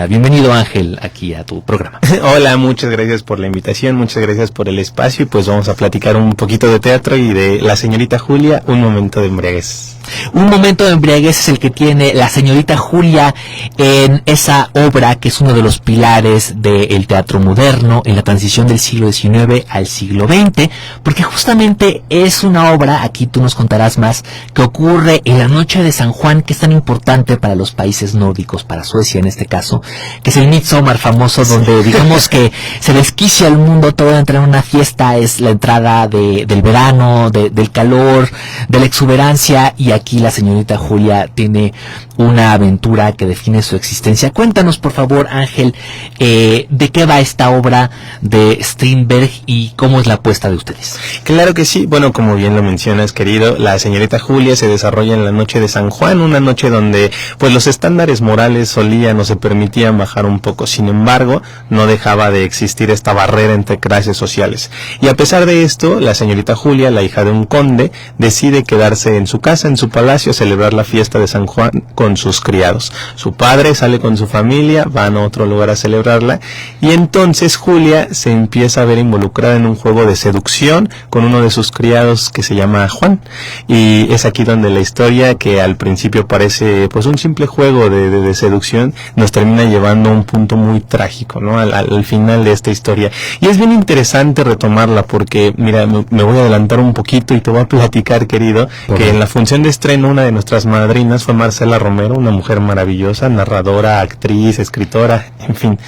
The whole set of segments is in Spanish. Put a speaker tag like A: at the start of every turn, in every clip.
A: Julia. Bienvenido, Ángel, aquí a tu programa.
B: Hola, muchas gracias por la invitación, muchas gracias por el espacio y pues vamos a platicar un poquito de teatro y de La señorita Julia, un momento de embriaguez.
A: Un momento de embriaguez es el que tiene la señorita Julia en esa obra que es uno de los pilares del teatro moderno en la transición del siglo XIX al siglo XX, porque justamente es una obra, aquí tú nos contarás más, que ocurre en la noche de San Juan, que es tan importante para los países nórdicos, para Suecia en este caso, que es el Midsommar famoso, donde digamos que se desquicia el mundo, todo entra en una fiesta, es la entrada del verano, del calor, de la exuberancia, y aquí la señorita Julia tiene una aventura que define su existencia. Cuéntanos, por favor, Ángel, de qué va esta obra de Strindberg y cómo es la apuesta de ustedes.
B: Claro que sí, bueno, como bien lo mencionas, querido, la señorita Julia se desarrolla en la noche de San Juan, una noche donde pues los estándares morales solían o se permitían bajar un poco. Sin embargo, no dejaba de existir esta barrera entre clases sociales. Y a pesar de esto, la señorita Julia, la hija de un conde, decide quedarse en su casa, en su palacio, a celebrar la fiesta de San Juan con sus criados. Su padre sale con su familia, van a otro lugar a celebrarla, y entonces Julia se empieza a ver involucrada en un juego de seducción con uno de sus criados que se llama Juan. Y es aquí donde la historia, que al principio parece pues un simple juego de seducción, nos termina llevando a un punto muy trágico, ¿no? Al final de esta historia. Y es bien interesante retomarla porque, mira, me voy a adelantar un poquito y te voy a platicar, querido, que en la función de estreno una de nuestras madrinas fue Marcela Romero, una mujer maravillosa, narradora, actriz, escritora, en fin.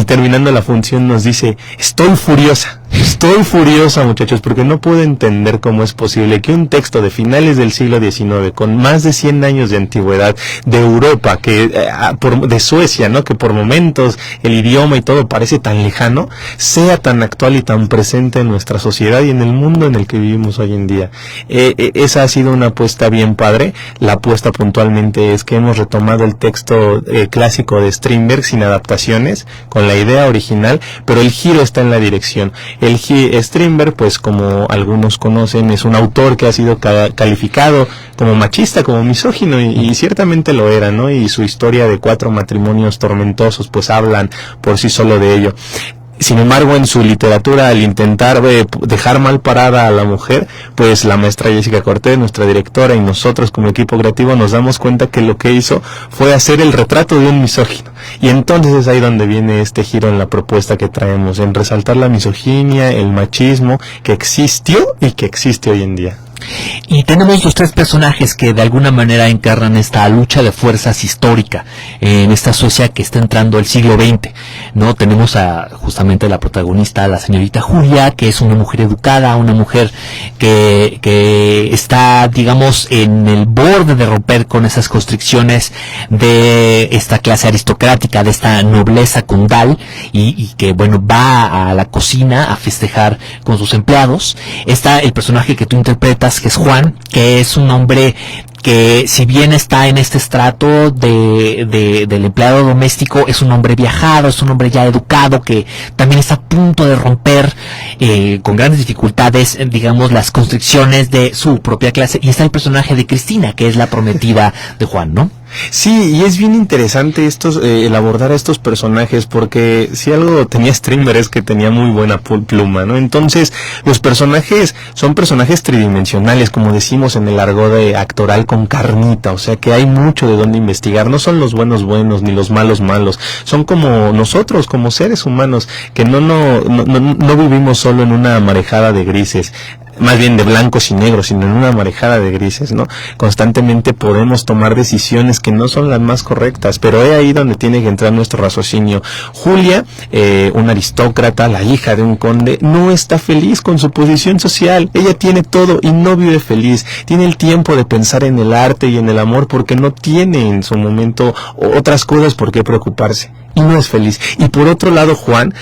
B: Terminando la función nos dice: estoy furiosa, muchachos, porque no puedo entender cómo es posible que un texto de finales del siglo XIX, con más de 100 años de antigüedad, de Europa, de Suecia, ¿no?, que por momentos el idioma y todo parece tan lejano, sea tan actual y tan presente en nuestra sociedad y en el mundo en el que vivimos hoy en día. Esa ha sido una apuesta bien padre. La apuesta puntualmente es que hemos retomado el texto clásico de Strindberg sin adaptaciones, con la idea original, pero el giro está en la dirección. Strindberg, pues como algunos conocen, es un autor que ha sido calificado como machista, como misógino, y ciertamente lo era, ¿no? Y su historia de 4 matrimonios tormentosos, pues hablan por sí solo de ello. Sin embargo, en su literatura, al intentar dejar mal parada a la mujer, pues la maestra Jessica Cortés, nuestra directora, y nosotros como equipo creativo nos damos cuenta que lo que hizo fue hacer el retrato de un misógino. Y entonces es ahí donde viene este giro en la propuesta que traemos, en resaltar la misoginia, el machismo que existió y que existe hoy en día.
A: Y tenemos los 3 personajes que de alguna manera encarnan esta lucha de fuerzas histórica en esta Suecia que está entrando al siglo XX, ¿no? Tenemos justamente la protagonista, la señorita Julia, que es una mujer educada, una mujer que está, digamos, en el borde de romper con esas constricciones de esta clase aristocrática, de esta nobleza condal, y que, bueno, va a la cocina a festejar con sus empleados. Está el personaje que tú interpretas, que es Juan, que es un hombre que, si bien está en este estrato del empleado doméstico, es un hombre viajado, es un hombre ya educado, que también está a punto de romper con grandes dificultades, digamos, las constricciones de su propia clase. Y está el personaje de Cristina, que es la prometida de Juan, ¿no?
B: Sí, y es bien interesante el abordar a estos personajes, porque si algo tenía Strindberg es que tenía muy buena pluma, ¿no? Entonces, los personajes son personajes tridimensionales, como decimos en el argot actoral, con carnita, o sea que hay mucho de dónde investigar. No son los buenos ni los malos, son como nosotros, como seres humanos, que no vivimos solo en una marejada de grises, más bien de blancos y negros, sino en una marejada de grises, ¿no? Constantemente podemos tomar decisiones que no son las más correctas, pero es ahí donde tiene que entrar nuestro raciocinio. Julia, una aristócrata, la hija de un conde, no está feliz con su posición social. Ella tiene todo y no vive feliz. Tiene el tiempo de pensar en el arte y en el amor porque no tiene en su momento otras cosas por qué preocuparse. Y no es feliz. Y por otro lado, Juan,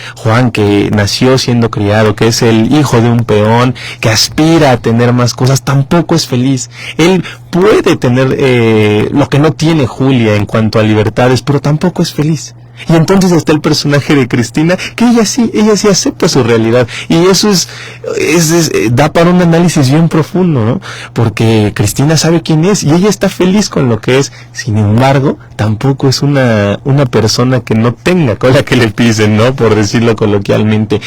B: que nació siendo criado, que es el hijo de un peón, que aspira a tener más cosas, tampoco es feliz. Él puede tener lo que no tiene Julia en cuanto a libertades, pero tampoco es feliz. Y entonces está el personaje de Cristina, que ella sí acepta su realidad. Y eso da para un análisis bien profundo, ¿no? Porque Cristina sabe quién es y ella está feliz con lo que es. Sin embargo, tampoco es una persona que no tenga cola que le pisen, ¿no? Por decirlo coloquialmente.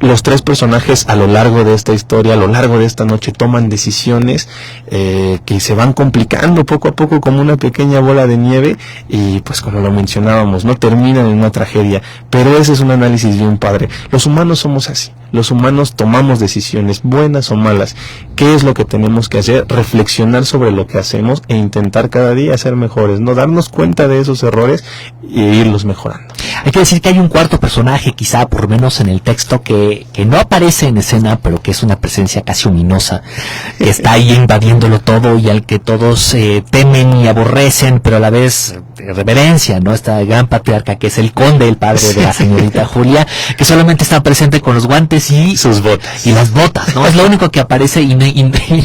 B: Los tres personajes a lo largo de esta historia, a lo largo de esta noche, toman decisiones que se van complicando poco a poco como una pequeña bola de nieve y pues como lo mencionábamos, no terminan en una tragedia, pero ese es un análisis bien padre. Los humanos somos así, los humanos tomamos decisiones buenas o malas. ¿Qué es lo que tenemos que hacer? Reflexionar sobre lo que hacemos e intentar cada día ser mejores, no darnos cuenta de esos errores e irlos mejorando.
A: Hay que decir que hay un cuarto personaje, quizá por lo menos en el texto, que no aparece en escena, pero que es una presencia casi ominosa, que está ahí invadiéndolo todo y al que todos temen y aborrecen, pero a la vez reverencian, ¿no? Esta gran patriarca que es el conde, el padre de la señorita Julia, que solamente está presente con los guantes y
B: sus botas.
A: Y las botas, ¿no? Es lo único que aparece y no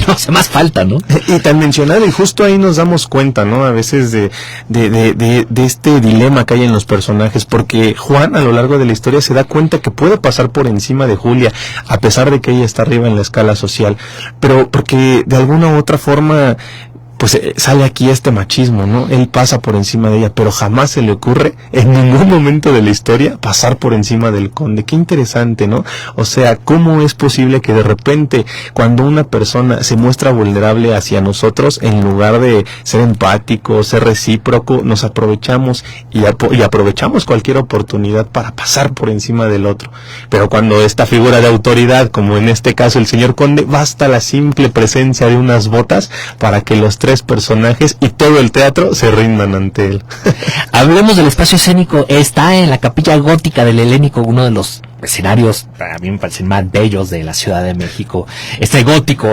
A: hace más falta, ¿no?
B: Y tan mencionado, y justo ahí nos damos cuenta, ¿no? A veces de este dilema que hay en los personajes, porque Juan a lo largo de la historia se da cuenta que puede pasar por encima de Julia, a pesar de que ella está arriba en la escala social, pero porque de alguna u otra forma pues sale aquí este machismo, ¿no? Él pasa por encima de ella, pero jamás se le ocurre en ningún momento de la historia pasar por encima del conde. Qué interesante, ¿no? O sea, ¿cómo es posible que de repente cuando una persona se muestra vulnerable hacia nosotros, en lugar de ser empático, ser recíproco, nos aprovechamos y aprovechamos cualquier oportunidad para pasar por encima del otro? Pero cuando esta figura de autoridad, como en este caso el señor conde, basta la simple presencia de unas botas para que los tres personajes y todo el teatro se rindan ante él.
A: Hablemos del espacio escénico. Está en la Capilla Gótica del Helénico, uno de los escenarios, a mí me parecen más bellos de la Ciudad de México. Este gótico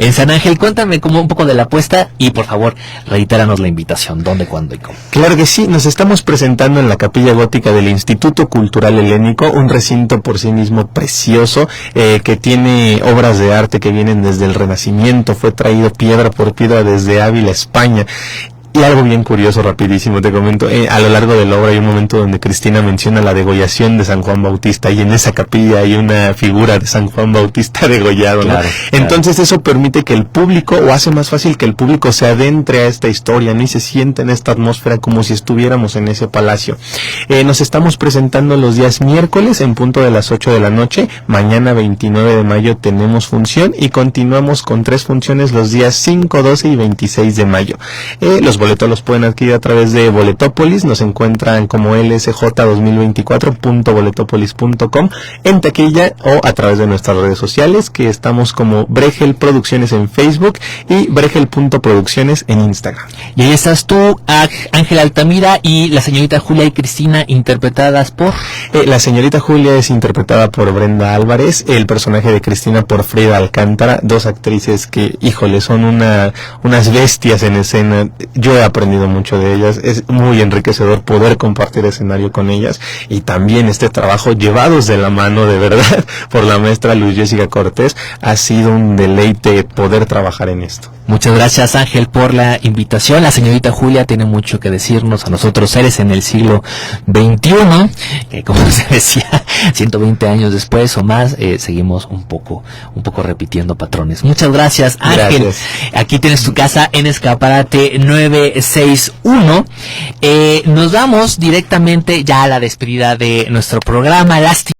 A: en San Ángel. Cuéntame como un poco de la apuesta y por favor reitéranos la invitación. ¿Dónde, cuándo y cómo?
B: Claro que sí, nos estamos presentando en la Capilla Gótica del Instituto Cultural Helénico, un recinto por sí mismo precioso, que tiene obras de arte que vienen desde el Renacimiento, fue traído piedra por piedra desde Ávila, España. Y algo bien curioso, rapidísimo, te comento, a lo largo de la obra hay un momento donde Cristina menciona la degollación de San Juan Bautista, y en esa capilla hay una figura de San Juan Bautista degollado, ¿no? Claro. Entonces eso permite que el público, o hace más fácil que el público se adentre a esta historia, ¿no? Y se siente en esta atmósfera como si estuviéramos en ese palacio. Nos estamos presentando los días miércoles en punto de las 8 de la noche, mañana 29 de mayo tenemos función y continuamos con 3 funciones los días 5, 12 y 26 de mayo. Los boletos los pueden adquirir a través de Boletopolis, nos encuentran como lsj2024.boletopolis.com en taquilla o a través de nuestras redes sociales, que estamos como Bregel Producciones en Facebook y Bregel.producciones en Instagram.
A: Y ahí estás tú, Ángel Altamira, y la señorita Julia y Cristina, interpretadas por...
B: La señorita Julia es interpretada por Brenda Álvarez, el personaje de Cristina por Frida Alcántara, dos actrices que, híjole, son unas bestias en escena. Yo he aprendido mucho de ellas, es muy enriquecedor poder compartir escenario con ellas, y también este trabajo llevados de la mano, de verdad, por la maestra Luz Jessica Cortés. Ha sido un deleite poder trabajar en esto.
A: Muchas gracias, Ángel, por la invitación. La señorita Julia tiene mucho que decirnos a nosotros, seres en el siglo XXI, que como se decía, 120 años después o más, seguimos un poco repitiendo patrones. Muchas gracias, Ángel.
B: Gracias.
A: Aquí tienes tu casa en Escaparate 961. Nos vamos directamente ya a la despedida de nuestro programa. Lástima